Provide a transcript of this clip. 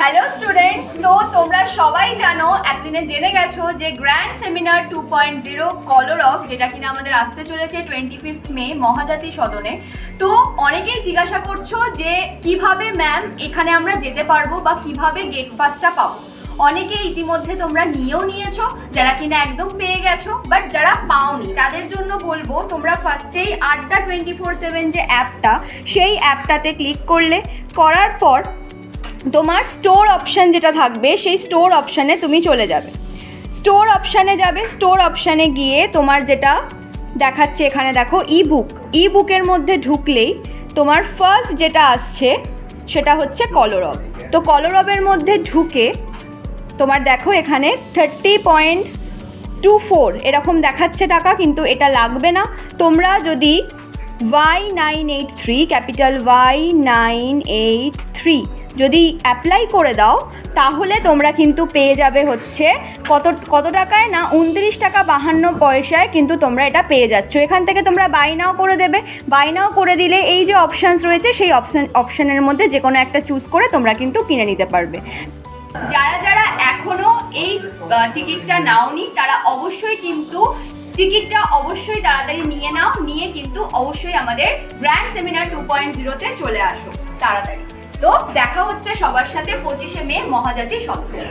Hello students, তো তোমরা সবাই জানো এতদিনে জেনে গেছো যে গ্র্যান্ড সেমিনার 2.0 কলর অফ, যেটা কিনা আমাদের আসতে চলেছে 25 মে মহাজাতি সদনে। তো অনেকেই জিজ্ঞাসা করছো যে কিভাবে ম্যাম এখানে আমরা যেতে পারবো বা কিভাবে গেট পাসটা পাবো। অনেকে ইতিমধ্যে তোমরা নিয়েছো, যারা কিনা একদম পেয়ে গেছো, বাট যারা পাওনি তাদের জন্য বলবো তোমরা ফার্স্টেই আড্ডা 24/7 যে অ্যাপটা, সেই অ্যাপটাতে ক্লিক করার পর তোমার স্টোর অপশান যেটা থাকবে সেই স্টোর অপশানে তুমি চলে যাবে। স্টোর অপশানে গিয়ে তোমার যেটা দেখাচ্ছে এখানে দেখো ই বুকের মধ্যে ঢুকলেই তোমার ফার্স্ট যেটা আসছে সেটা হচ্ছে কলরব। তো কলরবের মধ্যে ঢুকে তোমার দেখো এখানে 30.24 এরকম দেখাচ্ছে টাকা, কিন্তু এটা লাগবে না। তোমরা যদি Y983 ক্যাপিটাল Y983 যদি অ্যাপ্লাই করে দাও তাহলে তোমরা কিন্তু পেয়ে যাবে হচ্ছে কত টাকায় না 29 টাকা 52 পয়সায় কিন্তু তোমরা এটা পেয়ে যাচ্ছ। এখান থেকে তোমরা বাই নাও করে দেবে। বাই নাও করে দিলে এই যে অপশানস রয়েছে সেই অপশানের মধ্যে যে কোনো একটা চুজ করে তোমরা কিন্তু কিনে নিতে পারবে। যারা এখনও এই টিকিটটা নাওনি তারা অবশ্যই কিন্তু টিকিটটা অবশ্যই তাড়াতাড়ি নিয়ে কিন্তু অবশ্যই আমাদের গ্র্যান্ড সেমিনার 2.0-তে চলে আসো তাড়াতাড়ি। তো দেখা হচ্ছে সবার সাথে 25 মে মহাজাতি সদনে।